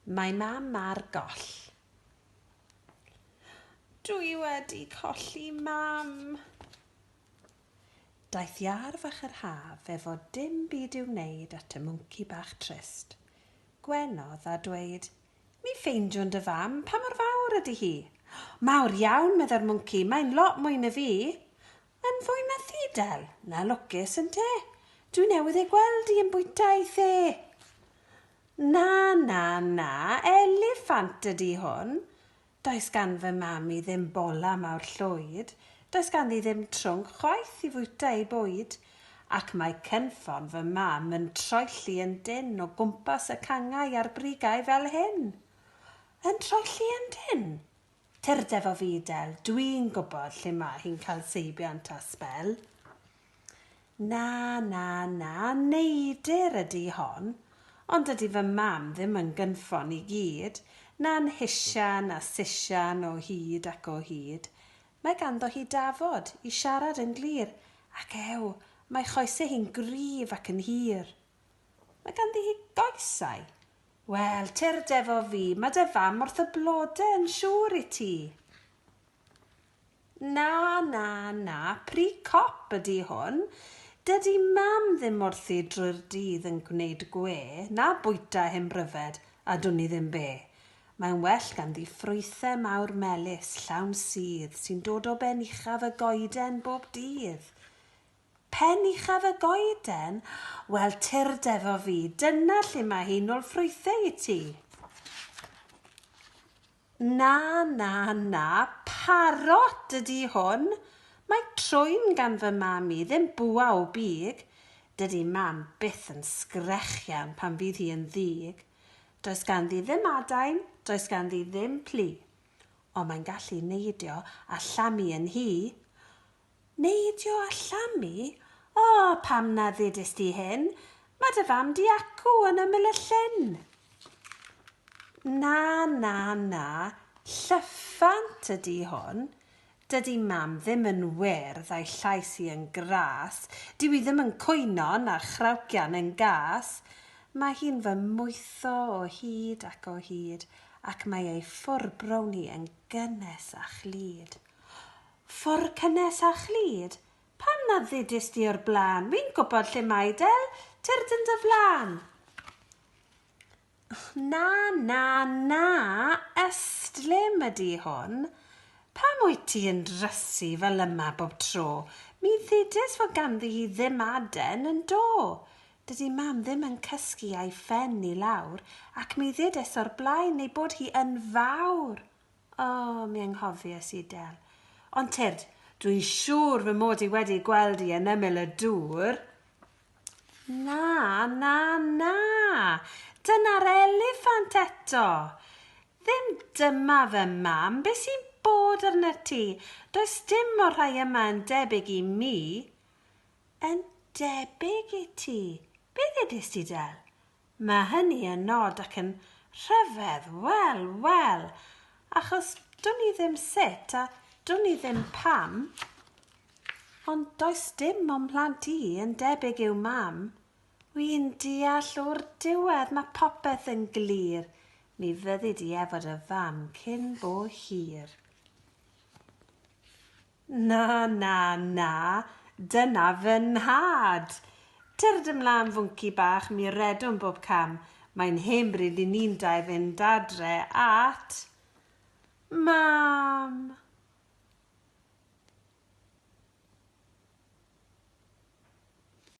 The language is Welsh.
Mae mam ar goll. Dwi wedi colli mam. Daeth iar fach yr haf efo dim byd i'w wneud at y mwnci bach trist. Gwenodd a dweud, mi ffeindiwn dy fam, pa mor fawr ydy hi? Mawr iawn, medda'r mwnci, mae'n lot mwy na fi. Yn fwy na thi, Del, na lwcus yn te. Dwi newydd ei gweld i yn bwyta ei the. Na, eliffant ydy hwn. Does gan fy mam i ddim bola mawr llwyd, does ganddi ddim trwng chwaith i fwyta ei bwyd, ac mae cynffon fy mam yn troelli yn dyn o gwmpas y cangau a'r brigau fel hyn. Yn troelli yn dyn? Tyrde fo fi, Del, dwi'n gwybod lle mae hi'n cael seibiant a sbel. Na, neidyr ydy hon, ond ydy fy mam ddim yn gynffon i gyd, na'n hisian a sisian o hyd ac o hyd. Mae ganddo hi dafod i siarad yn glir, ac mae choesau hi'n gryf ac yn hir. Mae ganddi hi goesau. Wel, tyrde fo fi, mae dy fam wrth y blodau yn siŵr i ti. Na, pri cop ydy hwn. Dydy mam ddim wrthi drwy'r dydd yn gwneud gwe, na bwyta hyn bryfed, a dwn i ddim be. Mae'n well ganddi ffrwythau mawr melys llawn sydd sy'n dod o ben uchaf y goeden bob dydd. Pen uchaf y goeden? Wel, tyrde fo fi, dyna lle mae hi'n ôl ffrwythau i ti. Na, parot ydy hwn. Mae trwyn gan fy mam i ddim bwa o big. Dydy mam byth yn sgrechian pan fydd hi yn ddig. Does ganddi ddim adain, does ganddi ddim pli. Ond mae'n gallu neidio a llamu yn hi. Neidio a llamu? O, pam na ddedys di hyn? Mae dy fam di acw yn ymyl y llyn. Na, llyffant ydy hwn. Dydy mam ddim yn wyrdd a'i llais hi yn gras. Dyw hi ddim yn cwyno na chrawcian yn gas. Mae hi'n fy mwtho o hyd ac o hyd, ac mae ei ffwr browni yn gynnes a chlyd. Ffwr cynnes a chlyd? Pam na ddedys di o'r blaen? Fi'n gwybod lle mae, Del, tyrd yn dy flan. Na, ystlym ydy hwn. Pam wyt ti yn drysu fel yma bob tro? Mi ddedys fod ganddi hi ddim aden yn do. Dydy mam ddim yn cysgu a'i ffen i lawr, ac mi ddedys o'r blaen neu bod hi yn fawr. Mi anghofies i, Del. Ond tyrd, dwi'n siŵr fy mod i wedi gweld i yn ymyl y dŵr. Na. Dyna'r eliffant eto. Ddim dyma fy mam, be sy'n bod arna ti? Does dim o'r rhai yma yn debyg i mi. Yn debyg i ti? Be ddedys ti, Del? Mae hynny yn nod ac yn rhyfedd, wel, achos dwn i ddim sut a dwn i ddim pam. Ond does dim o'n plant i yn debyg i'w mam. Wy'n deall o'r diwedd, mae popeth yn glir. Mi fyddi di efod y fam cyn bo hir. Na, dyna fy nhad. Tyrd ymlaen fwnci bach, mi redwn bob cam. Mae'n hembryd i ni'n dau fynd adre at... Mam!